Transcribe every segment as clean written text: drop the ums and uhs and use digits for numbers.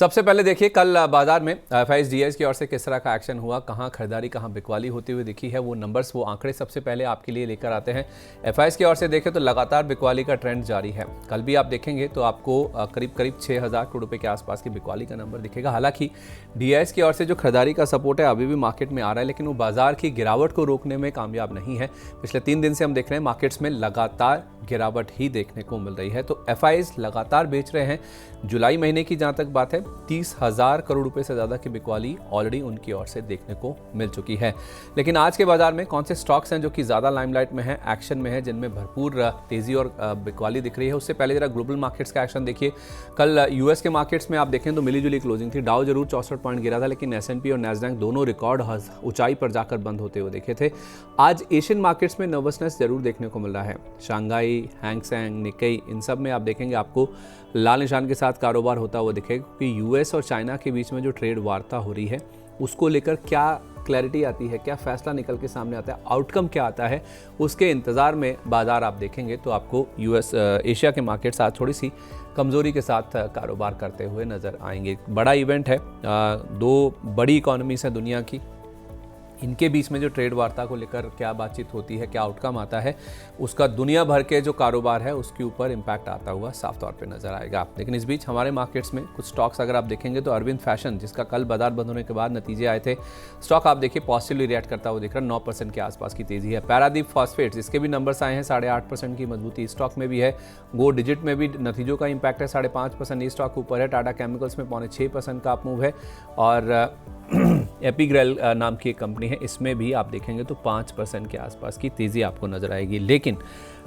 सबसे पहले देखिए कल बाजार में एफआईएस की ओर से किस तरह का एक्शन हुआ, कहां खरीदारी कहां बिकवाली होती हुई दिखी है। वो नंबर्स, वो आंकड़े सबसे पहले आपके लिए लेकर आते हैं। एफआईएस की ओर से देखें तो लगातार बिकवाली का ट्रेंड जारी है। कल भी आप देखेंगे तो आपको करीब करीब 6,000 करोड़ रुपए के आसपास की बिकवाली का नंबर दिखेगा। हालांकि डीआईएस की ओर से जो खरीदारी का सपोर्ट है अभी भी मार्केट में आ रहा है, लेकिन वो बाजार की गिरावट को रोकने में कामयाब नहीं है। पिछले 3 दिन से हम देख रहे हैं मार्केट्स में लगातार गिरावट ही देखने को मिल रही है। तो एफआईएस लगातार बेच रहे हैं। जुलाई महीने की जहां तक बात है 30,000 करोड़ रुपए से ज्यादा की बिकवाली ऑलरेडी उनकी ओर से देखने को मिल चुकी है। लेकिन आज के बाजार में कौन से स्टॉक्स हैं जो कि ज्यादा लाइमलाइट में है, एक्शन में है, जिनमें भरपूर तेजी और बिकवाली दिख रही है, उससे पहले जरा ग्लोबल मार्केट्स का एक्शन देखिए। कल यूएस के मार्केट्स में आप देखें तो मिली जुली क्लोजिंग थी। डाउ जरूर 64 पॉइंट गिरा था, लेकिन एसएनपी और नैस्डैक दोनों रिकॉर्ड ऊंचाई पर जाकर बंद होते हुए देखे थे। आज एशियन मार्केट्स में नर्वसनेस जरूर देखने को मिल रहा है। शांघाई, हैंग सेंग, निक्केई, इन सब में आप देखेंगे आपको लाल निशान के साथ कारोबार होता हुआ दिखेगा, क्योंकि यूएस और चाइना के बीच में जो ट्रेड वार्ता हो रही है उसको लेकर क्या क्लैरिटी आती है, क्या फैसला निकल के सामने आता है, आउटकम क्या आता है, उसके इंतज़ार में बाजार आप देखेंगे तो आपको एशिया के मार्केट्स आज थोड़ी सी कमज़ोरी के साथ कारोबार करते हुए नज़र आएंगे। बड़ा इवेंट है, 2 बड़ी इकोनॉमीज़ हैं दुनिया की, इनके बीच में जो ट्रेड वार्ता को लेकर क्या बातचीत होती है, क्या आउटकम आता है, उसका दुनिया भर के जो कारोबार है उसके ऊपर इम्पैक्ट आता हुआ साफ तौर पे नजर आएगा। लेकिन इस बीच हमारे मार्केट्स में कुछ स्टॉक्स अगर आप देखेंगे तो अरविंद फैशन, जिसका कल बाजार बंद होने के बाद नतीजे आए थे, स्टॉक आप देखिए पॉजिटिवली रिएक्ट करता हुआ दिख रहा है। 9% के आसपास की तेजी है। पैरादीप फॉस्फेट्स, इसके भी नंबर्स आए हैं, 8.5% की मजबूती स्टॉक में भी है। गो डिजिट में भी नतीजों का इंपैक्ट है, 5.5% ये स्टॉक ऊपर है। टाटा केमिकल्स में 6.25% का अप मूव है। और एपिग्रेल नाम की एक कंपनी है, इसमें भी आप देखेंगे तो 5% के आसपास की तेज़ी आपको नजर आएगी। लेकिन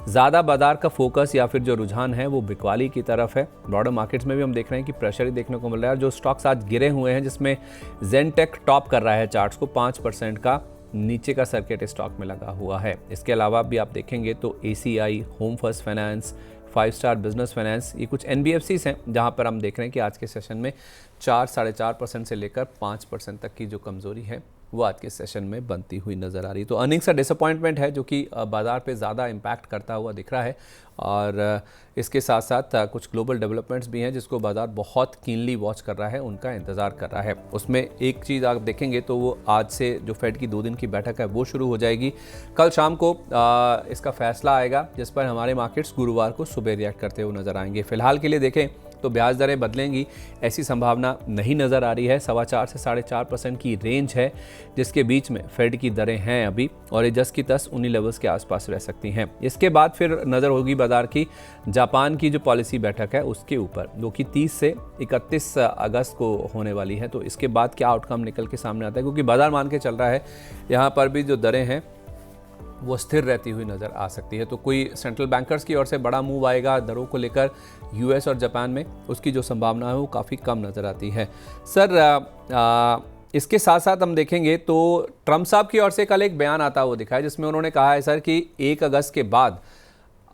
ज़्यादा बाजार का फोकस या फिर जो रुझान है वो बिकवाली की तरफ है। ब्रॉडर मार्केट्स में भी हम देख रहे हैं कि प्रेशर ही देखने को मिल रहा है। जो स्टॉक्स आज गिरे हुए हैं, जिसमें जेनटेक टॉप कर रहा है चार्ट्स को, 5% का नीचे का सर्किट स्टॉक में लगा हुआ है। इसके अलावा भी आप देखेंगे तो ACI, home first finance, 5 star business finance, ये कुछ एनबीएफसीज हैं जहां पर हम देख रहे हैं कि आज के सेशन में 4-4.5% से लेकर 5% तक की जो कमजोरी है वो आज के सेशन में बनती हुई नजर आ रही है। तो अर्निंग्स का डिसअपॉइंटमेंट है जो कि बाजार पे ज़्यादा इम्पैक्ट करता हुआ दिख रहा है। और इसके साथ साथ कुछ ग्लोबल डेवलपमेंट्स भी हैं जिसको बाजार बहुत कीनली वॉच कर रहा है, उनका इंतज़ार कर रहा है। उसमें एक चीज़ आप देखेंगे तो वो आज से जो फेड की 2 दिन की बैठक है वो शुरू हो जाएगी। कल शाम को इसका फैसला आएगा, जिस पर हमारे मार्केट्स गुरुवार को सुबह रिएक्ट करते हुए नजर आएंगे। फिलहाल के लिए देखें तो ब्याज दरें बदलेंगी ऐसी संभावना नहीं नज़र आ रही है। 4.25 से 4.5% की रेंज है जिसके बीच में फेड की दरें हैं अभी, और ये जस की तस उन्हीं लेवल्स के आसपास रह सकती हैं। इसके बाद फिर नज़र होगी बाजार की जापान की जो पॉलिसी बैठक है उसके ऊपर, जो कि 30 से 31 अगस्त को होने वाली है। तो इसके बाद क्या आउटकम निकल के सामने आता है, क्योंकि बाजार मान के चल रहा है यहाँ पर भी जो दरें हैं वो स्थिर रहती हुई नज़र आ सकती है। तो कोई सेंट्रल बैंकर्स की ओर से बड़ा मूव आएगा दरों को लेकर यूएस और जापान में, उसकी जो संभावना है वो काफ़ी कम नज़र आती है। सर इसके साथ साथ हम देखेंगे तो ट्रम्प साहब की ओर से कल एक बयान आता हुआ दिखा है, जिसमें उन्होंने कहा है सर कि 1 अगस्त के बाद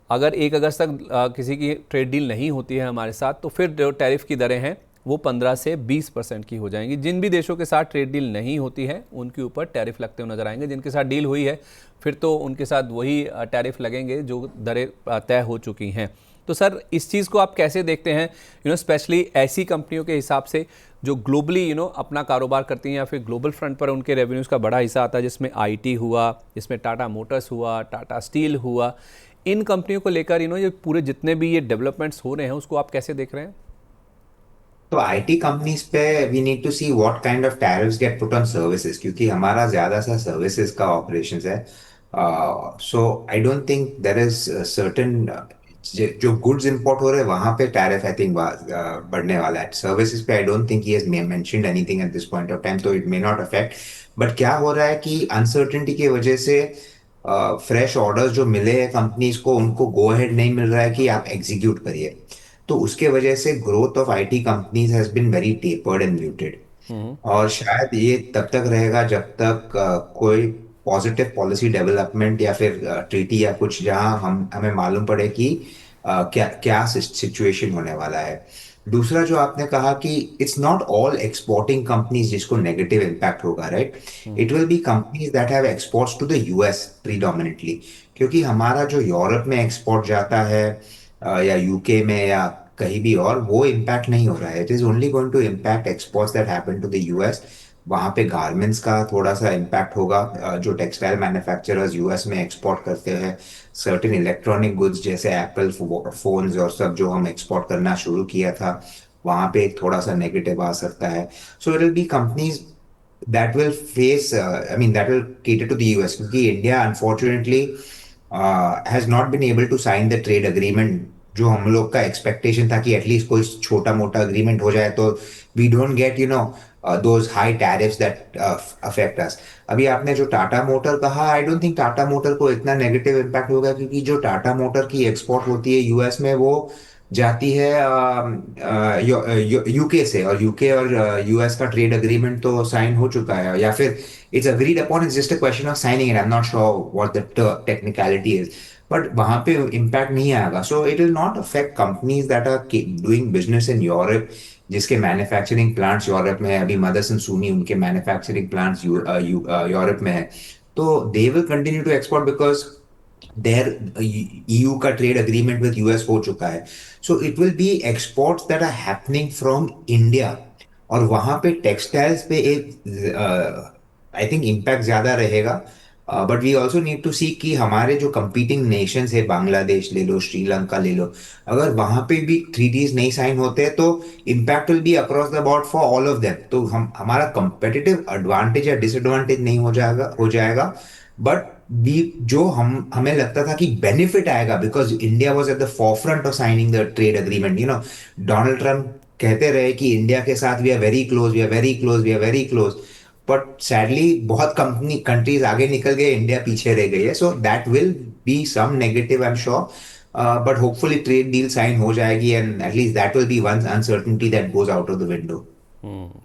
अगर 1 अगस्त तक किसी की ट्रेड डील नहीं होती है हमारे साथ, तो फिर जो टैरिफ की दरें हैं वो 15 से 20% की हो जाएंगी। जिन भी देशों के साथ ट्रेड डील नहीं होती है उनके ऊपर टैरिफ लगते हुए नजर आएंगे। जिनके साथ डील हुई है फिर तो उनके साथ वही टैरिफ लगेंगे जो दरें तय हो चुकी हैं। तो सर इस चीज़ को आप कैसे देखते हैं, स्पेशली ऐसी कंपनियों के हिसाब से जो ग्लोबली अपना कारोबार करती हैं या फिर ग्लोबल फ्रंट पर उनके रेवेन्यूज़ का बड़ा हिस्सा आता है, जिसमें आईटी हुआ, जिसमें टाटा मोटर्स हुआ, टाटा स्टील हुआ, इन कंपनियों को लेकर ये पूरे जितने भी ये डेवलपमेंट्स हो रहे हैं उसको आप कैसे देख रहे हैं? तो आईटी कंपनीज पे we need to see what kind of tariffs get put on services, क्योंकि हमारा ज्यादा सा सर्विसेज का ऑपरेशंस है। So I don't think there is certain जो गुड्स इंपोर्ट हो रहे हैं वहां पे टैरिफ आई थिंक बढ़ने वाला है। सर्विसेज पे I don't think he has mentioned anything at this point of time, तो it may not affect. But क्या हो रहा है कि अनसर्टेनिटी की वजह से फ्रेश ऑर्डर्स जो मिले हैं कंपनीज को, उनको गो अहेड नहीं मिल रहा है कि आप एग्जीक्यूट करिए। तो उसके वजह से growth of IT companies has been very tapered and muted. और शायद ये तब तक रहेगा जब तक कोई पॉजिटिव पॉलिसी डेवलपमेंट या फिर ट्रीटी या कुछ जहां हम हमें मालूम पड़े कि क्या क्या सिचुएशन होने वाला है। दूसरा जो आपने कहा कि it's not all exporting companies जिसको नेगेटिव इम्पैक्ट होगा, right. It will be companies that have exports to the US predominantly, क्योंकि हमारा जो यूरोप में एक्सपोर्ट जाता है या यूके में या कहीं भी और, वो इम्पैक्ट नहीं हो रहा है। It is only going to impact exports that happen to the US. वहाँ पे गारमेंट्स का थोड़ा सा इम्पैक्ट होगा, जो टेक्सटाइल मैन्युफैक्चरर्स यूएस में एक्सपोर्ट करते हैं, सर्टेन इलेक्ट्रॉनिक गुड्स जैसे एप्पल फोन्स और सब जो हम एक्सपोर्ट करना शुरू किया था, वहाँ पे एक थोड़ा सा नेगेटिव आ सकता है। So it will be companies that will face, that will cater to the US, क्योंकि India unfortunately has not been able to sign the trade agreement जो हम लोग का एक्सपेक्टेशन था कि एटलीस्ट कोई छोटा मोटा अग्रीमेंट हो जाए तो we don't get those high tariffs that affect us. अभी आपने जो टाटा मोटर कहा, I don't think Tata motor को इतना नेगेटिव इम्पैक्ट होगा, क्योंकि जो टाटा मोटर की एक्सपोर्ट होती है यूएस में वो जाती है यूके से, और यूके और यूएस का ट्रेड अग्रीमेंट तो साइन हो चुका है, या फिर it's agreed upon, it's just a question of signing it. I am not sure what the technicality is, but वहां पे इम्पैक्ट नहीं आएगा। So it will not affect companies that are doing business in Europe, जिसके manufacturing plants Europe में है। अभी मदरसन सुनी उनके मैन्युफैक्चरिंग प्लांट्स यूरोप में है, तो they will continue to export because their EU का ट्रेड एग्रीमेंट विद यूएस हो चुका है। So it will be exports that are happening from India, और वहां पे टेक्सटाइल्स पे एक आई थिंक इम्पैक्ट ज्यादा रहेगा। But we also need to see कि हमारे जो कंपीटिंग नेशंस है, बांग्लादेश ले लो, श्रीलंका ले लो, अगर वहां पे भी ट्रीटीज नहीं साइन होते हैं तो impact will be across the board for all of them. तो हम हमारा कंपेटिटिव एडवांटेज या डिसएडवांटेज नहीं हो जाएगा। बट भी जो हमें लगता था कि बेनिफिट आएगा, because India was at the forefront of signing the trade agreement. Donald Trump कहते रहे कि इंडिया के साथ we are very close, we are very close, we are very close, but sadly बहुत कंपनी कंट्रीज आगे निकल गए, इंडिया पीछे रह गई है। So that will be some negative, I am sure, but hopefully trade deal sign हो जाएगी, and at least that will be one uncertainty that goes out of the window.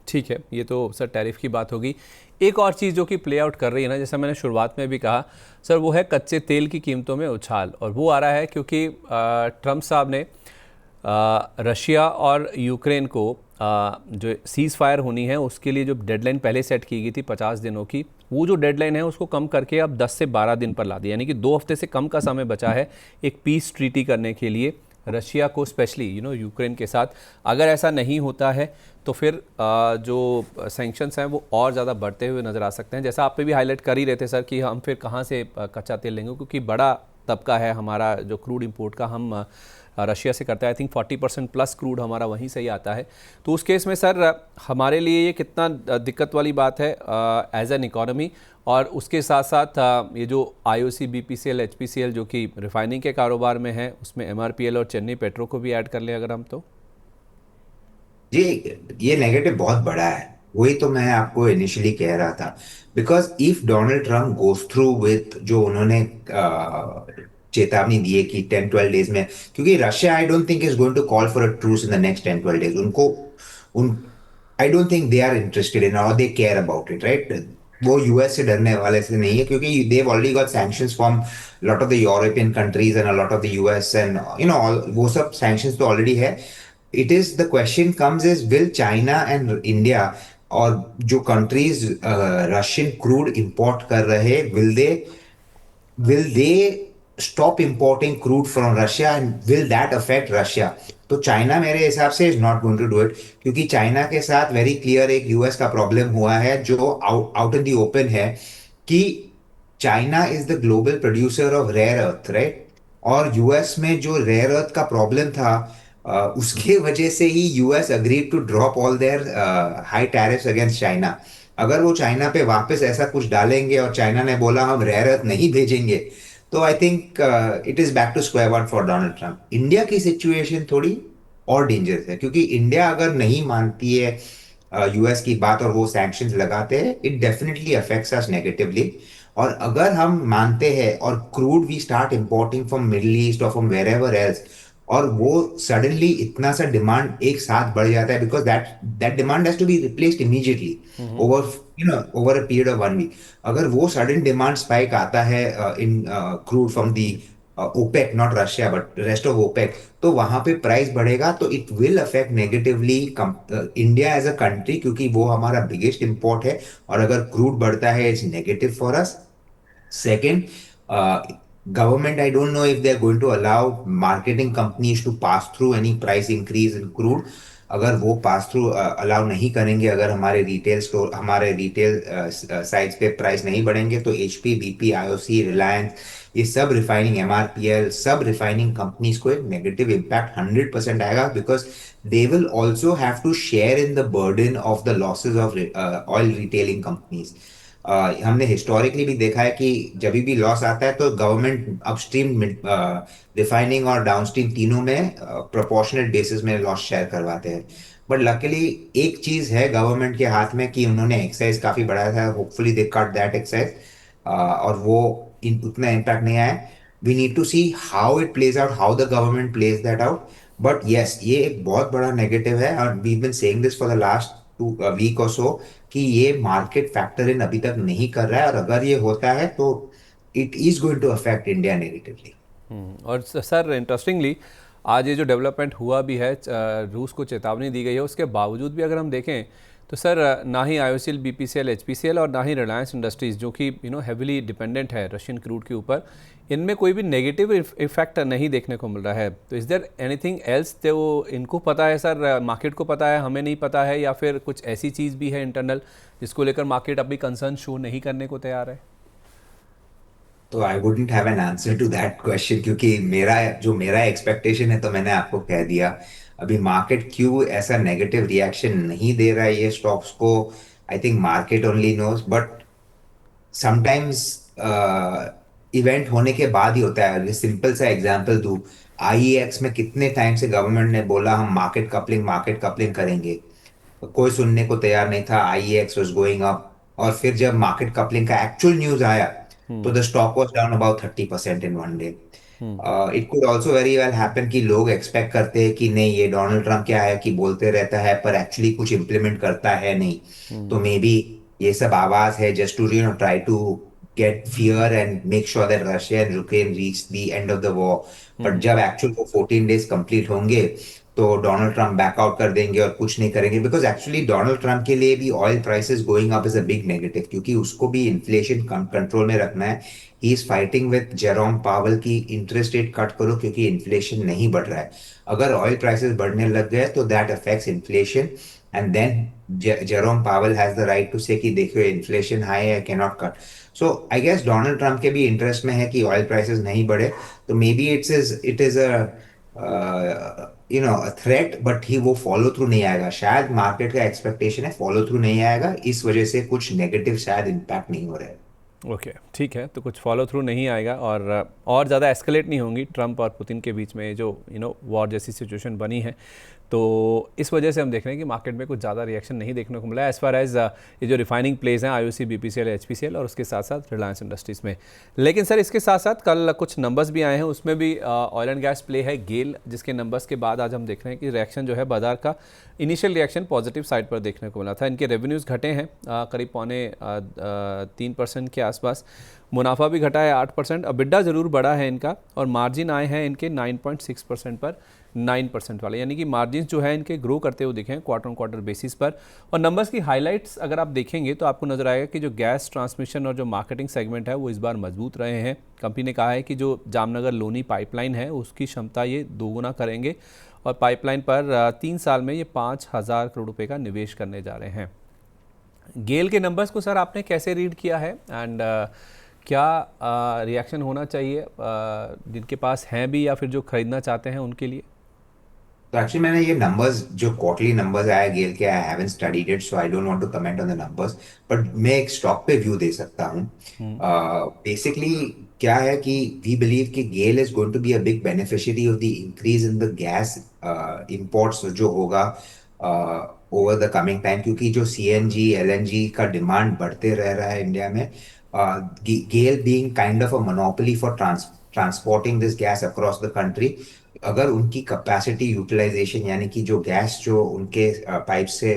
ठीक है, ये तो सर टैरिफ की बात होगी। एक और चीज़ जो कि प्ले आउट कर रही है ना, जैसा मैंने शुरुआत में भी कहा सर, वो है कच्चे तेल की कीमतों में उछाल। और वो आ रहा है क्योंकि ट्रम्प साहब ने रशिया और यूक्रेन को जो सीज़ फायर होनी है उसके लिए जो डेडलाइन पहले सेट की गई थी 50 दिनों की, वो जो डेडलाइन है उसको कम करके अब 10 से 12 दिन पर ला दिया, यानी कि 2 हफ्ते से कम का समय बचा है एक पीस ट्रीटी करने के लिए रशिया को, स्पेशली यूक्रेन के साथ। अगर ऐसा नहीं होता है तो फिर जो सैंक्शंस हैं वो और ज़्यादा बढ़ते हुए नज़र आ सकते हैं। जैसा आप पे भी हाईलाइट कर ही रहे थे सर कि हम फिर कहाँ से कच्चा तेल लेंगे, क्योंकि बड़ा तबका है हमारा जो क्रूड इंपोर्ट का, हम रशिया से करता है। आई थिंक 40% प्लस क्रूड हमारा वहीं से ही आता है। तो उस केस में सर हमारे लिए ये कितना दिक्कत वाली बात है एज एन इकोनॉमी, और उसके साथ साथ ये जो आईओसी, बीपीसीएल, एचपीसीएल जो कि रिफाइनिंग के कारोबार में है, उसमें एमआरपीएल और चेन्नई पेट्रो को भी ऐड कर लें अगर हम, तो जी, ये नेगेटिव बहुत बड़ा है। वही तो मैं आपको इनिशियली कह रहा था, because if Donald Trump goes through with जो उन्होंने चेतावनी दी है कि 10-12 डेज में, क्योंकि Russia I don't think is going to call for a truce in the next 10-12 days. उनको उन I don't think they are interested in और they care about it, right. वो यूएस से डरने वाले से नहीं है, क्योंकि they've already got sanctions from lot of the European countries and a lot of the US, and वो सब सैंक्शंस तो ऑलरेडी है। It is the question comes is will China and India, और जो कंट्रीज रशियन क्रूड इंपोर्ट कर रहे, will they stop importing crude from Russia, and will that affect Russia? तो China मेरे हिसाब से is not going to do it, क्योंकि China के साथ वेरी क्लियर एक यूएस का प्रॉब्लम हुआ है जो आउट इन दी ओपन है, कि China is the global producer of rare earth, right. और यूएस में जो रेयर अर्थ का प्रॉब्लम था, उसके वजह से ही US agreed to drop all their high tariffs against China. अगर वो चाइना पे वापस ऐसा कुछ डालेंगे और चाइना ने बोला हम रेयर अर्थ नहीं भेजेंगे, तो I think it is back to square one for Donald Trump. India की सिचुएशन थोड़ी और डेंजरस है, क्योंकि इंडिया अगर नहीं मानती है यूएस की बात और वो सैंक्शंस लगाते हैं, it definitely affects us negatively. और अगर हम मानते हैं और crude we start importing from Middle East और फ्रॉम वेर एवर एल्स, और वो सडनली इतना सा डिमांड एक साथ बढ़ जाता है, because that that demand has to be replaced immediately over over a period of 1 week. अगर वो सडन डिमांड स्पाइक आता है in crude from the OPEC, not Russia but rest of OPEC, तो वहां पे प्राइस बढ़ेगा, तो it will affect negatively India as a country, क्योंकि वो हमारा बिगेस्ट इंपोर्ट है। और अगर क्रूड बढ़ता है, it's negative for us. Second, government, I don't know if they're going to allow marketing companies to pass through any price increase in crude. अगर वो पास थ्रू अलाउ नहीं करेंगे, अगर हमारे रिटेल साइट्स पे प्राइस नहीं बढ़ेंगे, तो एचपी, बीपी, आईओसी, रिलायंस, ये सब रिफाइनिंग, एमआरपीएल, सब रिफाइनिंग कंपनीज को एक नेगेटिव इम्पैक्ट 100% आएगा, because they will also have to share in the burden of the losses of oil retailing companies. हमने हिस्टोरिकली भी देखा है कि जब भी लॉस आता है तो गवर्नमेंट अपस्ट्रीम, रिफाइनिंग और डाउनस्ट्रीम तीनों में प्रोपोर्शनल बेसिस में लॉस शेयर करवाते हैं। बट लकीली एक चीज है गवर्नमेंट के हाथ में कि उन्होंने एक्साइज काफी बढ़ाया था, hopefully they cut that excise, और वो उतना इम्पैक्ट नहीं आया। We need to see how it plays out, how the government plays that out. But yes, ये एक बहुत बड़ा नेगेटिव है, और we been saying this for the last 2 week और सो, कि ये मार्केट फैक्टर इन अभी तक नहीं कर रहा है, और अगर ये होता है तो it is going to affect India negatively. और सर इंटरेस्टिंगली आज ये जो डेवलपमेंट हुआ भी है, रूस को चेतावनी दी गई है, उसके बावजूद भी अगर हम देखें तो सर ना ही आईओसीएल, बीपीसीएल, एचपीसीएल और ना ही रिलायंस इंडस्ट्रीज़ जो कि हैविली डिपेंडेंट है रशियन क्रूड के ऊपर, इनमें कोई भी नेगेटिव इफेक्ट नहीं देखने को मिल रहा है। तो इज़ देयर एनीथिंग एल्स, तो इनको पता है सर, मार्केट को पता है, हमें नहीं पता है, या फिर कुछ ऐसी चीज़ भी है इंटरनल जिसको लेकर मार्केट अभी कंसर्न शो नहीं करने को तैयार है? तो I wouldn't have an answer to that question, क्योंकि मेरा एक्सपेक्टेशन है तो मैंने आपको कह दिया। अभी मार्केट क्यों ऐसा नेगेटिव रिएक्शन नहीं दे रहा है ये स्टॉक्स को, I think market only knows. But sometimes event होने के बाद ही होता है। सिंपल सा एग्जांपल दूं, आईईएक्स में कितने टाइम से गवर्नमेंट ने बोला हम मार्केट कपलिंग करेंगे, तो कोई सुनने को तैयार नहीं था, आईईएक्स वाज गोइंग अप। और फिर जब मार्केट कपलिंग का एक्चुअल न्यूज आया, तो the stock was down about 30% in one day. It could also very well happen कि लोग एक्सपेक्ट करते हैं कि नहीं, ये डोनाल्ड ट्रम्प क्या है कि बोलते रहता है पर एक्चुअली कुछ इंप्लीमेंट करता है नहीं, तो मे बी ये सब आवाज है just to try to get fear and make sure that Russia and Ukraine reach the end of the war. But जब एक्चुअल वो 14 डेज कंप्लीट होंगे, तो डोनाल्ड ट्रम्प बैकआउट कर देंगे और कुछ नहीं करेंगे, बिकॉज एक्चुअली डोनाल्ड ट्रम्प के लिए भी oil prices going up is a big negative, क्योंकि उसको भी इन्फ्लेशन कंट्रोल में रखना है। He is fighting with Jerome पावल की इंटरेस्ट रेट कट करो, क्योंकि इन्फ्लेशन नहीं बढ़ रहा है। अगर ऑयल प्राइसेस बढ़ने लग गए तो that affects inflation, and then Jerome Powell has the right to say कि देखियो इन्फ्लेशन हाई है, cannot cut. So I guess Donald Trump के भी इंटरेस्ट में है कि ऑयल प्राइसेस नहीं बढ़े, तो may be it is a threat, but he वो फॉलो थ्रू नहीं आएगा। शायद मार्केट का एक्सपेक्टेशन है फॉलो थ्रू नहीं आएगा, इस वजह से कुछ नेगेटिव शायद इम्पैक्ट नहीं हो रहा है। ओके ठीक है, तो कुछ फॉलो थ्रू नहीं आएगा और ज़्यादा एस्केलेट नहीं होंगी ट्रम्प और पुतिन के बीच में जो वॉर जैसी सिचुएशन बनी है। तो इस वजह से हम देख रहे हैं कि मार्केट में कुछ ज़्यादा रिएक्शन नहीं देखने को मिला है एज़ फार एज ये जो रिफाइनिंग प्लेस हैं आईओसी, बीपीसीएल, एचपीसीएल और उसके साथ साथ रिलायंस इंडस्ट्रीज़ में। लेकिन सर इसके साथ साथ कल कुछ नंबर्स भी आए हैं, उसमें भी ऑयल एंड गैस प्ले है गेल, जिसके नंबर्स के बाद आज हम देख रहे हैं कि रिएक्शन जो है बाजार का इनिशियल रिएक्शन पॉजिटिव साइड पर देखने को मिला था। इनके रेवेन्यूज़ घटे हैं करीब 3% के आसपास, मुनाफा भी घटा है 8%, अबिड्डा ज़रूर बढ़ा है इनका, और मार्जिन आए हैं इनके 9.6% पर 9% वाले, यानी कि मार्जिन जो है इनके ग्रो करते हुए दिखे हैं क्वार्टर ऑन क्वार्टर बेसिस पर। और नंबर्स की हाइलाइट्स अगर आप देखेंगे तो आपको नजर आएगा कि जो गैस ट्रांसमिशन और जो मार्केटिंग सेगमेंट है वो इस बार मजबूत रहे हैं। कंपनी ने कहा है कि जो जामनगर लोनी पाइपलाइन है उसकी क्षमता ये दोगुना करेंगे, और पाइपलाइन पर 3 साल में ये 5,000 करोड़ रुपये का निवेश करने जा रहे हैं। गेल के नंबर्स को सर आपने कैसे रीड किया है, एंड क्या रिएक्शन होना चाहिए जिनके पास हैं भी या फिर जो खरीदना चाहते हैं उनके लिए? तो एक्चुअली मैंने ये नंबर्स, जो क्वार्टरली नंबर्स आया गेल के, I haven't studied it, so I don't want to comment on the numbers, but मैं एक स्टॉक पे व्यू दे सकता हूँ। बेसिकली क्या है कि वी बिलीव कि GAIL is going to be a big beneficiary of the increase in the gas imports जो होगा ओवर द कमिंग टाइम, क्योंकि जो सीएनजी एलएनजी का डिमांड बढ़ते रह रहा है इंडिया में। GAIL being kind of a monopoly for transporting this gas across the country, अगर उनकी कैपेसिटी यूटिलाइजेशन, यानी कि जो गैस जो उनके पाइप से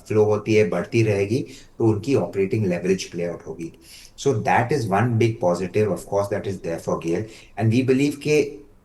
फ्लो होती है बढ़ती रहेगी, तो उनकी ऑपरेटिंग लेवरेज प्ले आउट होगी। So that is one big positive, of course that is there for GAIL. And we believe के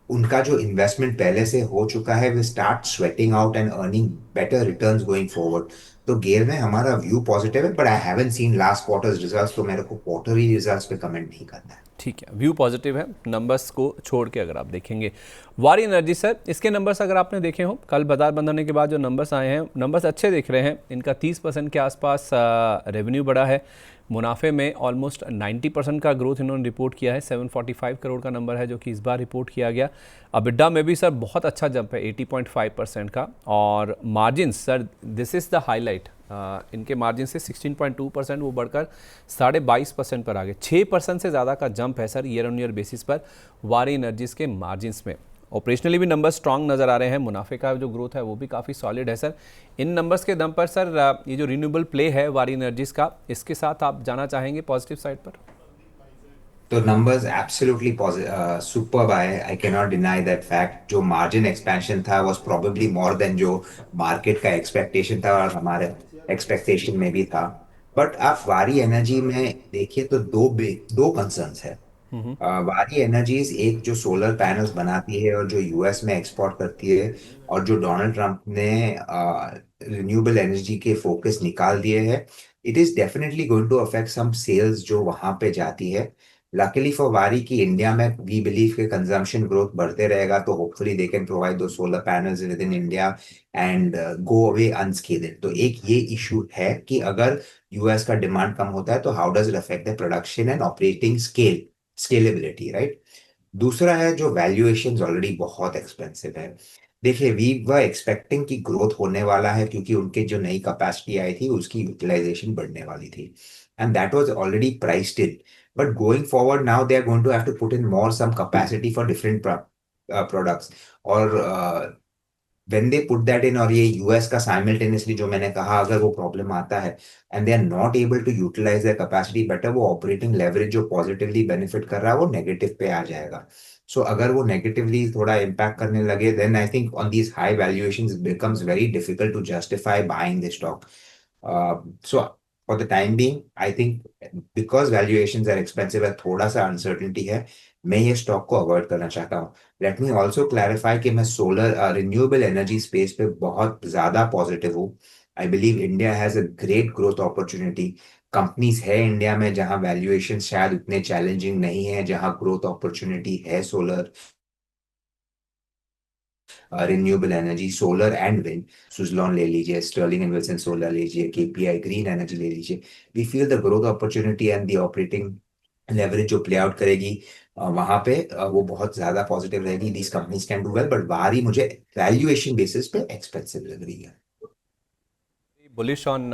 उनका जो इन्वेस्टमेंट पहले से हो चुका है, we start sweating out and earning better returns going forward. तो गेल में हमारा व्यू पॉजिटिव है, but I haven't seen last quarters results, तो मेरे को क्वार्टरली रिजल्ट्स पे कमेंट नहीं करना है। ठीक है, व्यू पॉजिटिव है नंबर्स को छोड़ के अगर आप देखेंगे। वारी एनर्जी सर, इसके नंबर्स अगर आपने देखे हो, कल बाजार बंद होने के बाद जो नंबर्स आए हैं, नंबर्स अच्छे दिख रहे हैं। इनका 30% के आसपास रेवेन्यू बढ़ा है, मुनाफे में ऑलमोस्ट 90% का ग्रोथ इन्होंने रिपोर्ट किया है। 745 करोड़ का नंबर है जो कि इस बार रिपोर्ट किया गया। अबिड्डा में भी सर बहुत अच्छा जंप है 80.5% का, और margin sir this is the highlight, इनके मार्जिन से 16.2% वो बढ़कर 22.5% पर आ गए। 6% से ज़्यादा का जंप है sir year on year basis पर वारी एनर्जीज़ के मार्जिन्स में। ऑपरेशनली भी नंबर स्ट्रांग नज़र आ रहे हैं, मुनाफे का जो ग्रोथ है वो भी काफ़ी सॉलिड है सर। इन नंबर्स के दम पर सर ये जो रिन्यूएबल प्ले है वारी एनर्जीज़ का, इसके साथ आप जाना चाहेंगे पॉजिटिव साइड पर? तो नंबर्स एब्सोल्युटली सुपर्ब आए, I can not deny that fact. जो मार्जिन एक्सपेंशन था वाज प्रोबेबली मोर देन जो मार्केट का एक्सपेक्टेशन था, और हमारे एक्सपेक्टेशन में भी था। बट आप वारी एनर्जी में देखिए तो दो कंसर्न्स है। वारी एनर्जीज एक जो सोलर पैनल्स बनाती है और जो यूएस में एक्सपोर्ट करती है, और जो डोनाल्ड ट्रंप ने रिन्यूएबल एनर्जी के फोकस निकाल दिए हैं, it is definitely going to affect some sales जो वहां पे जाती है। लकीली फॉर वारी की इंडिया में वी बिलीव के कंजम्पशन ग्रोथ बढ़ते रहेगा, तो होपफुली दे कैन प्रोवाइड दो solar panels with in India and go away unscathed. तो एक ये इशू है कि अगर यूएस का डिमांड कम होता है तो how does it affect the production and operating scalability, right. दूसरा है जो वैल्यूएशंस ऑलरेडी बहुत एक्सपेंसिव है। देखिए वी वर एक्सपेक्टिंग कि ग्रोथ होने वाला है, क्योंकि उनके जो नई कैपेसिटी आई थी उसकी यूटिलाइजेशन बढ़ने वाली थी, and that was already priced in. But going forward now they are going to have to put in more some capacity for different products. और when they put that in, और ये US का simultaneously जो मैंने कहा, अगर वो problem आता है and they are not able to utilize their capacity better, वो ऑपरेटिंग लेवरेज जो पॉजिटिवली बेनिफिट कर रहा है वो नेगेटिव पे आ जाएगा। सो अगर वो नेगेटिवली थोड़ा इम्पैक्ट करने लगे, then I think on these high valuations it becomes very difficult to justify buying the stock. So for the time being I think because valuations are expensive है, थोड़ा सा अनसर्टेनिटी है, मैं ये स्टॉक को अवॉइड करना चाहता हूँ। लेट मी ऑल्सो क्लैरिफाई कि मैं सोलर रिन्यूएबल एनर्जी स्पेस पे बहुत ज्यादा पॉजिटिव हूँ। I believe India has a great growth opportunity. Companies है इंडिया में जहां वैल्यूएशन शायद उतने चैलेंजिंग नहीं है, जहां ग्रोथ अपॉर्चुनिटी है solar renewable energy, solar and wind. Suzlon ले लीजिए, स्टर्लिंग एंड विल्सन सोलर ले लीजिए, केपीआई ग्रीन एनर्जी ले लीजिए। We feel the growth opportunity and the operating leverage जो प्ले आउट करेगी वहां पे वो बहुत ज्यादा पॉजिटिव रहेगी। These companies can do well, but बाहरी मुझे वैल्यूएशन बेसिस पे एक्सपेंसिव लग रही है। Bullish on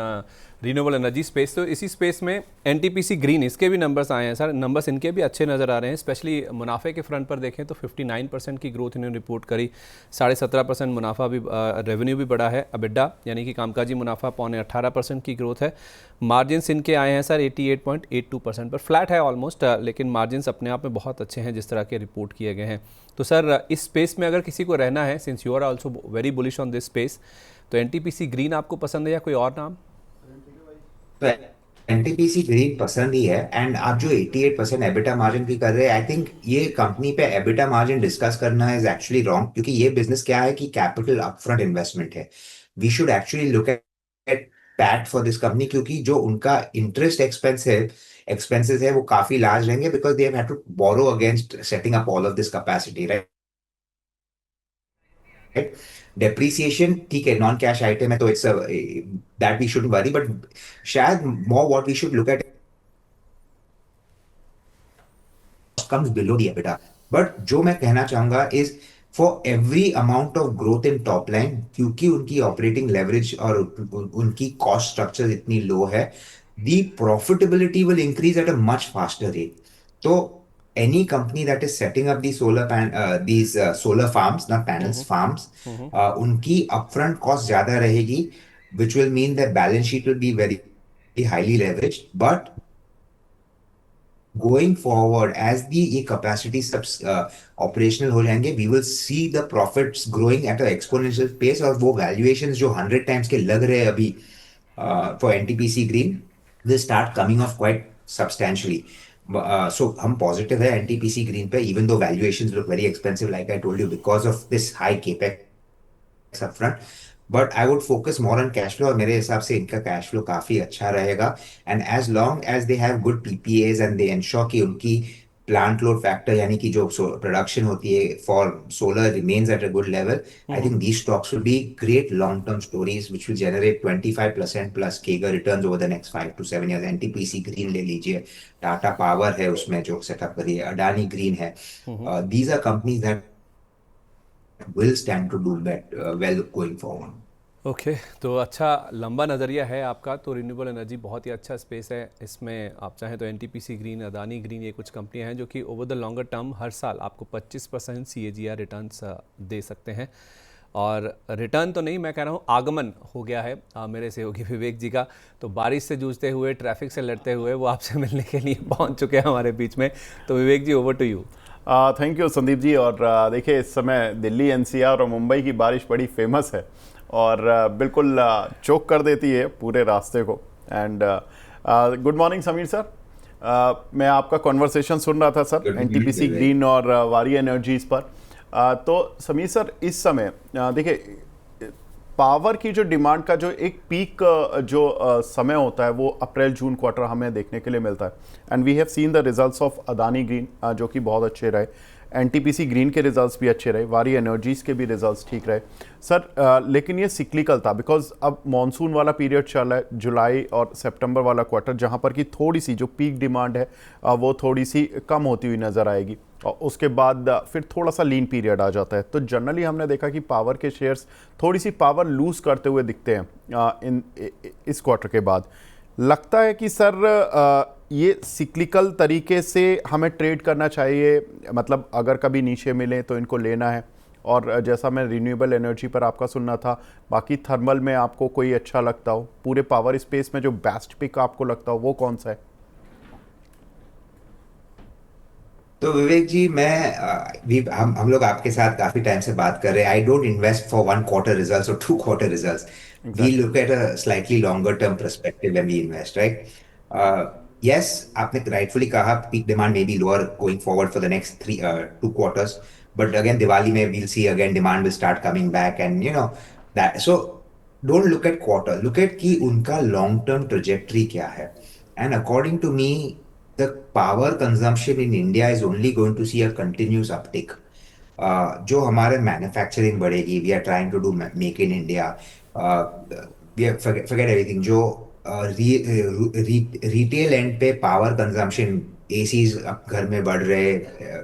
renewable energy space. तो इसी स्पेस में एनटीपीसी ग्रीन, इसके भी नंबर्स आए हैं सर, नंबर्स इनके भी अच्छे नज़र आ रहे हैं। स्पेशली मुनाफे के फ्रंट पर देखें तो 59% की ग्रोथ इन्होंने रिपोर्ट करी, 17.5% मुनाफा भी, रेवेन्यू भी बढ़ा है। अबिड्डा यानी कि कामकाजी मुनाफा 18% की ग्रोथ है। मार्जिन्स इनके आए हैं सर 88.82% पर, फ्लैट है ऑलमोस्ट, लेकिन मार्जिन्स अपने आप में बहुत अच्छे हैं जिस तरह के रिपोर्ट किए गए हैं। तो सर इस स्पेस में अगर किसी को रहना है, since you are also very bullish on this space, तो एनटीपीसी ग्रीन आपको पसंद है या कोई और नाम? तो एनटीपीसी ग्रीन पसंद ही है, एंड आप जो 88% एबिटा मार्जिन की कर रहे हैं, आई थिंक ये कंपनी पे एबिटा मार्जिन डिस्कस करना इज एक्चुअली रॉन्ग, क्योंकि ये बिजनेस क्या है कि कैपिटल अपफ्रंट इन्वेस्टमेंट है। We should actually look at PAT for this company, क्योंकि जो उनका इंटरेस्ट एक्सपेंसेस है वो काफी लार्ज रहेंगे, because they have to borrow against setting up all of this capacity, right. Depreciation ठीक है, नॉन कैश आइटम है, तो it's that we should worry, but शायद more what we should look at comes below the EBITDA. But जो मैं कहना चाहूंगा is for every amount of growth in top line, क्योंकि उनकी ऑपरेटिंग लेवरेज और उनकी कॉस्ट स्ट्रक्चर इतनी लो है, the profitability will increase at a much faster rate. तो any company that is setting up these solar farms, not panels, farms, उनकी upfront cost ज्यादा रहेगी, which will mean that balance sheet will be very highly leveraged, but going forward as the ये capacity सब operational हो जाएंगे, we will see the profits growing at a exponential pace, और वो valuations जो 100 times के लग रहे हैं अभी for NTPC green will start coming off quite substantially. So हम पॉजिटिव है एनटीपीसी ग्रीन पे, even though valuations look very expensive like I told you because of this high capex upfront. But I would focus more on cash flow, और मेरे हिसाब से इनका cash flow काफी अच्छा रहेगा। And as long as they have good PPAs and they ensure कि उनकी प्लांट लोड फैक्टर यानी कि जो प्रोडक्शन होती है for solar remains at a good level, I think these stocks will be great long-term stories which will generate 25% plus CAGR returns over the next 5 to 7 years. NTPC Green ले लीजिए, Tata power है उसमें जो setup करी है, Adani green है। These are companies that will stand to do that well going forward. Okay तो अच्छा लंबा नज़रिया है आपका। तो रिन्यूएबल एनर्जी बहुत ही अच्छा स्पेस है, इसमें आप चाहें तो एनटीपीसी ग्रीन, अदानी ग्रीन, ये कुछ कंपनियां हैं जो कि ओवर द लॉन्गर टर्म हर साल आपको 25% CAGR रिटर्न्स दे सकते हैं। और रिटर्न तो नहीं, मैं कह रहा हूँ आगमन हो गया है मेरे सहयोगी विवेक जी का। तो बारिश से जूझते हुए, ट्रैफिक से लड़ते हुए वो आपसे मिलने के लिए पहुँच चुके हैं हमारे बीच में। तो Vivek ji, over to you. Thank you Sandeep ji. और देखिए, इस समय दिल्ली, एनसीआर और मुंबई की बारिश बड़ी फेमस है और बिल्कुल चोक कर देती है पूरे रास्ते को। And good morning Sameer sir. मैं आपका कॉन्वर्सेशन सुन रहा था सर एनटीपीसी ग्रीन और वारी एनर्जीज पर। तो समीर सर, इस समय देखिए, पावर की जो डिमांड का जो एक पीक जो समय होता है वो अप्रैल जून क्वार्टर हमें देखने के लिए मिलता है। And we have seen the results of Adani green जो कि बहुत अच्छे रहे, एनटीपीसी ग्रीन के रिजल्ट्स भी अच्छे रहे, वारी एनर्जीज के भी रिजल्ट्स ठीक रहे सर। लेकिन ये सिक्लिकल था बिकॉज अब मॉनसून वाला पीरियड चल रहा है, जुलाई और सितंबर वाला क्वार्टर, जहाँ पर कि थोड़ी सी जो पीक डिमांड है वो थोड़ी सी कम होती हुई नज़र आएगी और उसके बाद फिर थोड़ा सा लीन पीरियड आ जाता है। तो जनरली हमने देखा कि पावर के शेयर्स थोड़ी सी पावर लूज करते हुए दिखते हैं इस क्वार्टर के बाद। लगता है कि सर ये सिक्लिकल तरीके से हमें ट्रेड करना चाहिए, मतलब अगर कभी नीचे मिले तो इनको लेना है। और जैसा मैं रिन्यूएबल एनर्जी पर आपका सुनना था, बाकी थर्मल में आपको कोई अच्छा लगता हो, पूरे पावर स्पेस में जो बेस्ट पिक आपको लगता हो वो कौन सा है? तो विवेक जी, हम लोग आपके साथ काफी टाइम से बात कर रहे हैं। I don't invest for 1 quarter results और 2 quarter results. We exactly. Look at a slightly longer term perspective when we invest, right? Yes, आपने राइटफुली कहा peak demand may be lower going forward for the next 2 quarters, but again Diwali में we'll see again demand will start coming back and you know that. So don't look at quarter, look at कि उनका long term trajectory क्या है। And according to me, the power consumption in India is only going to see a continuous uptick. जो हमारे manufacturing बढ़ेगी, we are trying to do make in India, we forget everything. जो retail end पे power consumption, ACs घर में बढ़ रहे,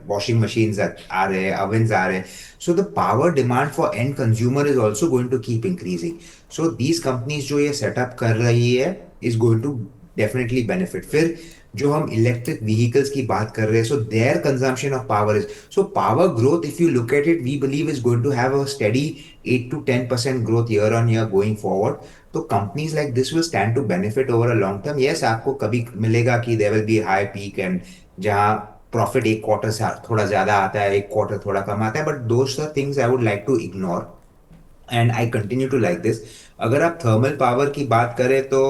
washing machines आ रहे, ovens आ रहे, so the power demand for end consumer is also going to keep increasing. So these companies जो ये सेटअप कर रही है is going to definitely benefit. फिर जो हम इलेक्ट्रिक व्हीकल्स की बात कर रहे हैं, so there consumption of power is, so power growth if you look at it, we believe is going to have a steady 8 to 10% growth year on year going forward. तो companies like this will stand to benefit over a long term. Yes, आपको कभी मिलेगा कि there will be high peak and जहां profit एक quarter से थोड़ा ज्यादा आता है, एक क्वार्टर थोड़ा कम आता है, but those are things I would like to ignore and I continue to like this. अगर आप थर्मल पावर की बात करें तो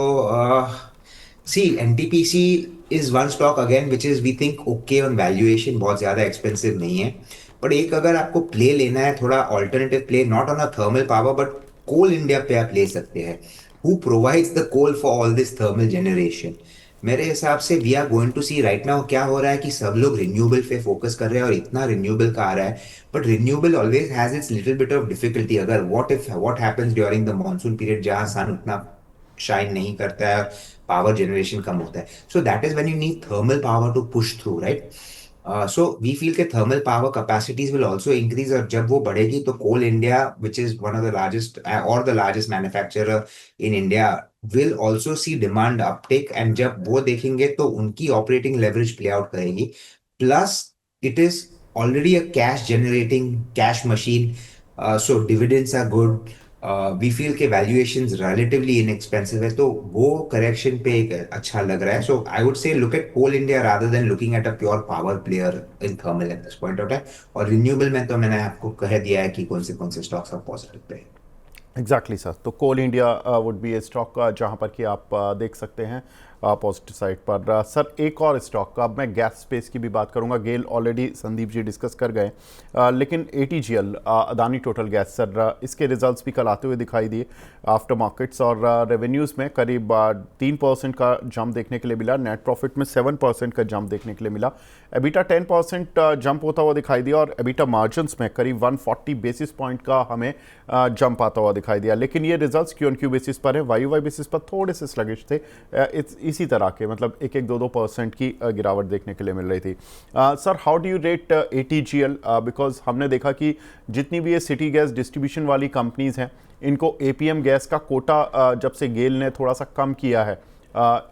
see NTPC is one stock again which is we think okay on valuation, बहुत ज्यादा एक्सपेंसिव नहीं है। बट एक अगर आपको प्ले लेना है, थोड़ा alternative play, not on a thermal power but Coal India पे आप ले सकते हैं। Who provides the coal for all this thermal generation? मेरे हिसाब से we are going to see right now क्या हो रहा है कि सब लोग रिन्यूएबल पे फोकस कर रहे हैं और इतना रिन्यूएबल का आ रहा है, but renewable always has its little bit of difficulty. अगर what happens during the monsoon period जहां सन उतना शाइन नहीं करता है, पावर जनरेशन कम होता है, so that is when you need thermal power to push through, right? So we feel के thermal power capacities will also increase, और जब वो बढ़ेगी तो coal India which is one of the largest और the largest manufacturer in India will also see demand uptake, and जब वो देखेंगे तो उनकी ऑपरेटिंग लेवरेज प्ले आउट करेगी। Plus it is already a cash generating cash machine, so dividends are good. We feel के valuations relatively inexpensive है, तो वो करेक्शन पे एक अच्छा लग रहा है। So I would say look at coal India rather than looking at a pure power player in thermal at this point of time. और रिन्यूएबल में तो मैंने आपको कह दिया है कि कौन से स्टॉक्स आप पॉजिटिव पे हैं। Exactly sir. तो coal India would be a stock जहाँ पर कि आप देख सकते हैं। पॉजिटिव साइड पर। सर एक और स्टॉक, अब मैं गैस स्पेस की भी बात करूंगा, गेल ऑलरेडी संदीप जी डिस्कस कर गए, लेकिन ATGL Adani total gas sir, इसके रिजल्ट्स भी कल आते हुए दिखाई दिए आफ्टर मार्केट्स, और रेवेन्यूज़ में करीब 3% का जंप देखने के लिए मिला, नेट प्रॉफिट में 7% का जंप देखने के लिए मिला, एबिटा 10% जंप होता हुआ दिखाई दिया, और एबिटा मार्जिन्स में करीब 140 बेसिस पॉइंट का हमें जंप आता हुआ दिखाई दिया। लेकिन ये रिजल्ट्स Q-on-Q बेसिस पर है, YoY बेसिस पर थोड़े से स्लगिश थे, इसी तरह के मतलब 1-2% की गिरावट देखने के लिए मिल रही थी। Sir how do you rate ATGL, because हमने देखा कि जितनी भी ये सिटी गैस डिस्ट्रीब्यूशन वाली कंपनीज हैं, इनको APM गैस का कोटा जब से गेल ने थोड़ा सा कम किया है,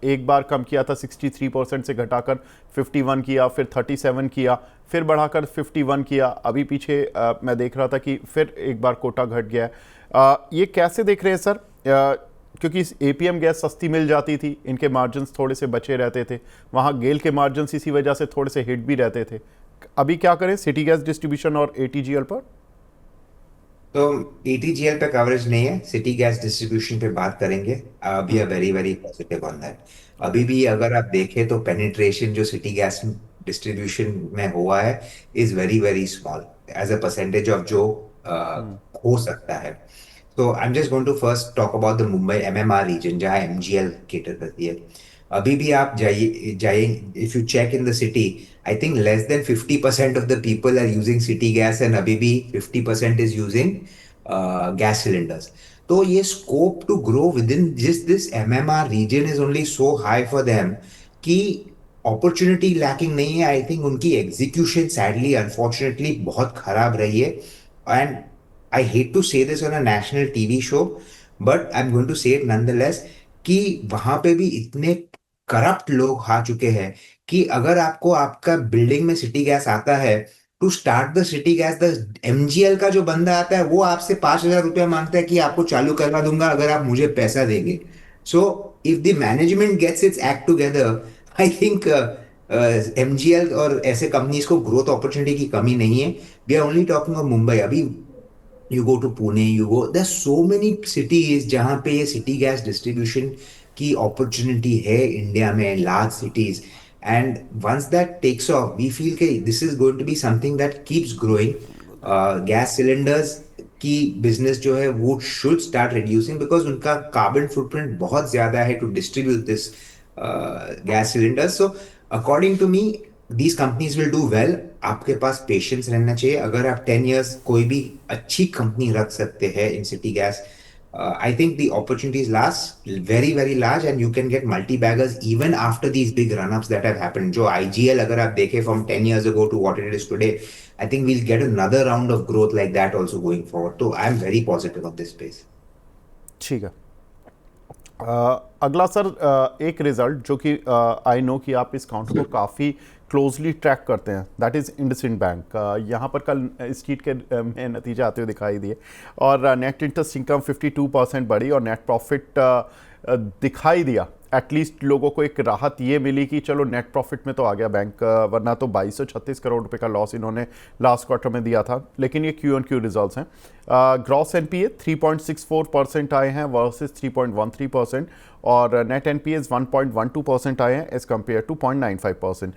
एक बार कम किया था 63% से घटाकर 51 किया, फिर 37 किया, फिर बढ़ाकर 51 किया, अभी पीछे मैं देख रहा था कि फिर एक बार कोटा घट गया है। ये कैसे देख रहे हैं सर? क्योंकि APM गैस सस्ती मिल जाती थी, इनके मार्जिन्स थोड़े से बचे रहते थे, वहाँ गेल के मार्जिन्स इसी वजह से थोड़े से हिट भी रहते थे। अभी क्या करें सिटी गैस डिस्ट्रीब्यूशन और ATGL पर? तो ATGL पे कवरेज नहीं है, सिटी गैस डिस्ट्रीब्यूशन पे बात करेंगे। We are very very positive on that. अभी भी अगर आप देखें तो पेनिट्रेशन जो सिटी गैस डिस्ट्रीब्यूशन में हुआ है is very very small as a percentage of जो हो सकता है। तो I am just going to first talk about the Mumbai MMR region जहाँ MGL केटर करती है। अभी भी आप जाइए जाइए, if you check in the city, I think less than 50% of the people are using city gas and अभी भी 50% इज यूजिंग गैस सिलेंडर्स। तो ये scope to grow with in this MMR region is only so high for them कि opportunity lacking नहीं है। I think उनकी execution sadly unfortunately बहुत खराब रही है। And I hate to say this on a national TV show, but I'm going to say it nonetheless कि वहां पे भी इतने करप्ट लोग आ चुके हैं कि अगर आपको आपका बिल्डिंग में सिटी गैस आता है, to start the city gas, the MGL का जो बंदा आता है वो आपसे 5,000 रुपया मांगता है कि आपको चालू करवा दूंगा अगर आप मुझे पैसा देंगे। So if the management gets its act together, I think MGL और ऐसे कंपनीज को ग्रोथ अपॉर्चुनिटी की कमी नहीं है। We are only talking of Mumbai. अभी you go to Pune, you go, there so many cities जहाँ पे ये सिटी गैस डिस्ट्रीब्यूशन की अपॉर्चुनिटी है इंडिया में, large cities. And once that takes off we feel कि this is going to be something that keeps growing. Gas cylinders की business जो है वो शुड स्टार्ट रिड्यूसिंग बिकॉज उनका कार्बन फुटप्रिंट बहुत ज्यादा है to distribute this gas cylinders. So according to me these companies will do well. आपके पास पेशेंस रहना चाहिए। अगर आप 10 years कोई भी अच्छी कंपनी रख सकते हैं in city gas, I think the opportunities last very very large and you can get multi baggers even after these big run ups that have happened. जो IGL अगर आप देखें from 10 years ago to what it is today, I think we'll get another round of growth like that also going forward. तो I am very positive of this space. ठीक है। अगला sir, एक result जो कि आई नो कि आप इस काउंटर को काफ़ी क्लोजली ट्रैक करते हैं, दैट इज़ इंडसइंड बैंक। यहाँ पर कल स्ट्रीट के में नतीजे आते हुए दिखाई दिए, और नेट इंटरेस्ट इनकम 52% बढ़ी, और नेट प्रॉफिट दिखाई दिया। एटलीस्ट लोगों को एक राहत ये मिली कि चलो नेट प्रॉफिट में तो आ गया बैंक, वरना तो 2236 करोड़ रुपए का लॉस इन्होंने लास्ट क्वार्टर में दिया था। लेकिन ये Q-on-Q रिजल्ट्स हैं। ग्रॉस NPA 3.64% आए हैं वर्सेस 3.13%, और नेट NPAs 1.12% आए हैं एज कम्पेयर टू 0.95%।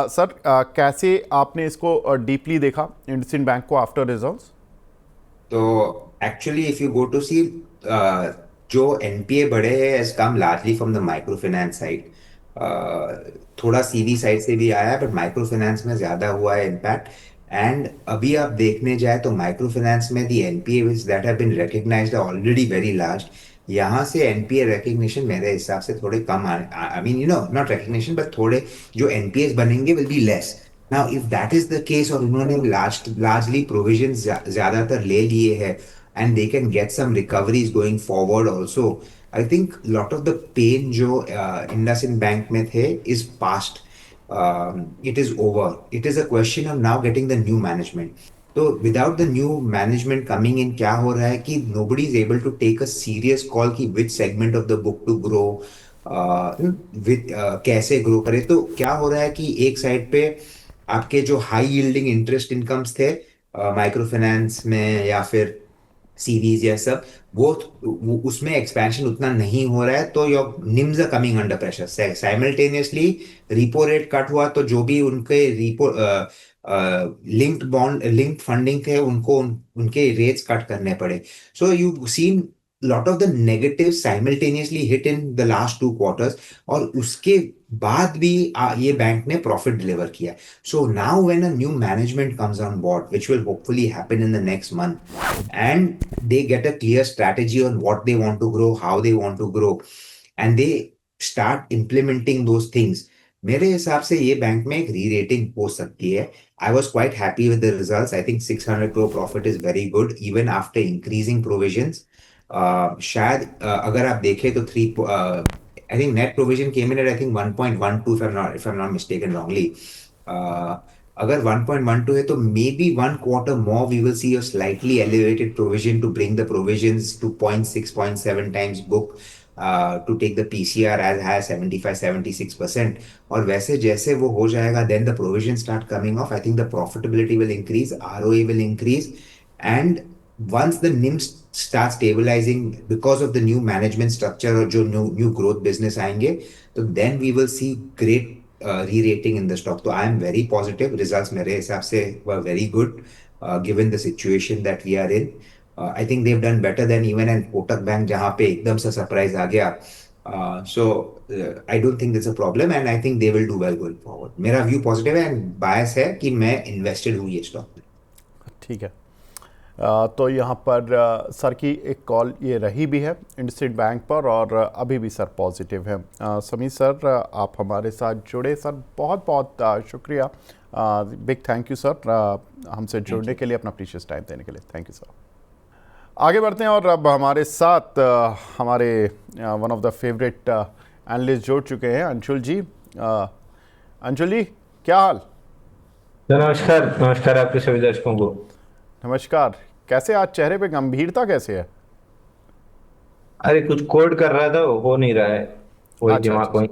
सर कैसे आपने इसको डीपली देखा इंडसइंड बैंक को आफ्टर रिजल्ट्स? तो actually if you go to see, जो NPA बढ़े हैं has come largely from the microfinance side. थोड़ा CV साइड से भी आया बट माइक्रो फाइनेंस में ज्यादा हुआ है इम्पैक्ट। एंड अभी आप देखने जाए तो माइक्रो फाइनेंस में the NPA that have been recognised already very large. यहाँ से NPA रिकग्निशन मेरे हिसाब से थोड़े कम, I mean you know not recognition but थोड़े जो NPAs बनेंगे will be less. Now if that is the case और उन्होंने लार्जली प्रोविजन ज्यादातर ले लिए हैं and they can get some recoveries going forward also, I think lot of the pain जो IndusInd Bank में थे is past. It is over. It is a question of now getting the new management. So without the new management coming in, क्या हो रहा है कि nobody is able to take a serious call कि which segment of the book to grow, कैसे grow करे। तो क्या हो रहा है कि एक साइड पे आपके जो हाई यील्डिंग इंटरेस्ट इनकम्स थे माइक्रो फाइनेंस में या फिर सीरीज या सब, वो उसमें एक्सपेंशन उतना नहीं हो रहा है, तो your NIMs are coming under pressure. Simultaneously repo rate cut हुआ तो जो भी उनके repo linked bond linked funding थे उनको उनके रेट्स कट करने पड़े। So you seen lot of the negative simultaneously hit in the last 2 quarters, और उसके बाद भी ये बैंक ने प्रॉफिट डिलीवर किया। So now when a new management comes on board, which will hopefully happen in the next month, and they get a clear strategy on what they want to grow, how they want to grow, and they start implementing those things, मेरे हिसाब से ये bank में एक री-रेटिंग हो सकती है। I was quite happy with the results. I think 600 crore profit is very good even after increasing provisions. शायद अगर आप देखें तो I think net provision came in at I think 1.12 if I'm not mistaken wrongly. अगर 1.12 है तो maybe 1 quarter more we will see a slightly elevated provision to bring the provisions to 0.6, 0.7 times book, to take the PCR as high as 75-76%. और वैसे जैसे वो हो जाएगा, then the provisions start coming off. I think the profitability will increase, ROA will increase, and once the NIM start stabilizing because of the new management structure और जो new growth business आएंगे, तो then we will see great re-rating in the stock. तो I am very positive. Results मेरे हिसाब से were very good, given the situation that we are in. I think they've done better than even an Kotak Bank जहाँ पे एकदम से surprise आ गया. I don't think there's a problem, and I think they will do well going forward. मेरा view positive है and bias है कि मैं invested हूँ ये stock में. ठीक है। तो यहाँ पर सर की एक कॉल ये रही भी है इंडसइंड बैंक पर, और अभी भी सर पॉजिटिव है। समीर सर, आप हमारे साथ जुड़े, सर बहुत बहुत शुक्रिया, बिग थैंक यू सर, हमसे जुड़ने के लिए, अपना प्रीशियस टाइम देने के लिए, थैंक यू सर। आगे बढ़ते हैं, और अब हमारे साथ हमारे one of the favourite analyst जुड़ चुके हैं, अंशुल जी। अंशुल जी, क्या हाल? नमस्कार। नमस्कार आपके सभी दर्शकों को। नमस्कार। कैसे आज चेहरे पे गंभीरता कैसे है? अरे कुछ कोड कर रहा था, वो हो नहीं रहा है, वही अच्छा, दिमाग वही।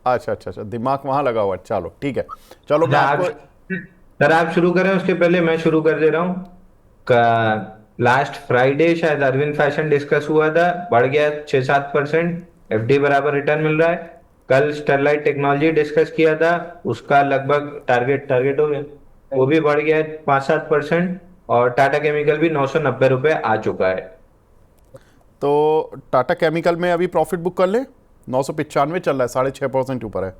अच्छा, दिमाग वहाँ लगा हुआ है। चलो ठीक है, चलो मैं आप आपको सर आप शुरू करें, उसके पहले मैं शुरू कर दे रहा हूँ। लास्ट फ्राइडे शायद अरविंद फैशन डिस्कस हुआ था, बढ़ गया 6-7%, एफडी बराबर रिटर्न मिल रहा है। कल स्टरलाइट टेक्नोलॉजी डिस्कस किया था, उसका लगभग टारगेट हो गया, वो भी बढ़ गया 5-7%, और टाटा केमिकल भी 990 रुपए आ चुका है। तो टाटा केमिकल में अभी प्रॉफिट बुक कर लें, 995 चल रहा है, 6.5% ऊपर है।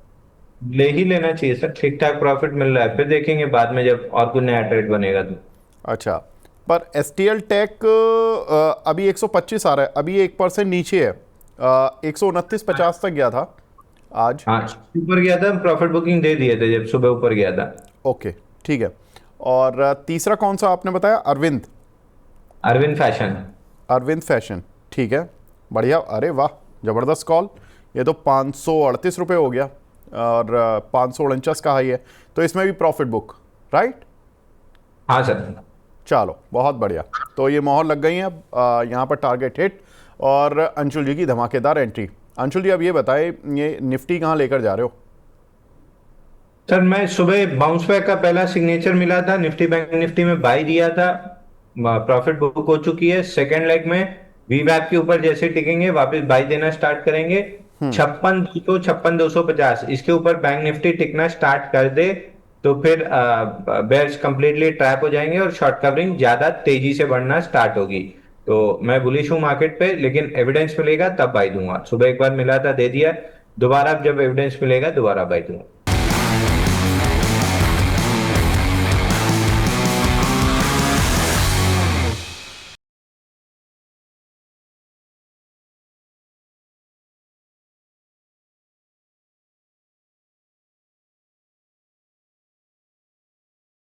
ले ही लेना चाहिए सर, ठीक ठाक प्रॉफिट मिल रहा है, फिर देखेंगे बाद में जब और कुछ नया ट्रेड बनेगा तो। अच्छा, पर एसटीएल टेक अभी 125 आ रहा है, अभी 1% नीचे है, 129.50 तक गया था आज। हाँ, ऊपर गया था, प्रॉफिट बुकिंग दे दिए थे जब सुबह ऊपर गया था। ओके ठीक है। और तीसरा कौन सा आपने बताया? अरविंद फैशन, ठीक है, बढ़िया। अरे वाह, ज़बरदस्त कॉल। ये तो 538 रुपये हो गया, और 549 का हाई है, तो इसमें भी प्रॉफिट बुक, राइट? हाँ सर। चलो बहुत बढ़िया, तो ये मोहर लग गई है अब, यहाँ पर टारगेट हिट, और अंशुल जी की धमाकेदार एंट्री। अंशुल जी, अब ये बताएं, ये निफ्टी कहाँ लेकर जा रहे हो? सर मैं सुबह बाउंस बैक का पहला सिग्नेचर मिला था, निफ्टी बैंक निफ्टी में बाई दिया था, प्रॉफिट बुक हो चुकी है। सेकेंड लेग में वीवैप के ऊपर जैसे टिकेंगे वापस बाई देना स्टार्ट करेंगे। 56,200, 56,250 इसके ऊपर बैंक निफ्टी टिकना स्टार्ट कर दे तो फिर बेयर्स कंप्लीटली ट्रैप हो जाएंगे और शॉर्ट कवरिंग ज्यादा तेजी से बढ़ना स्टार्ट होगी। तो मैं बुलिश हूँ मार्केट पे, लेकिन एविडेंस मिलेगा तब बाई दूंगा। सुबह एक बार मिला था, दे दिया, दोबारा जब एविडेंस मिलेगा दोबारा बाई दूंगा।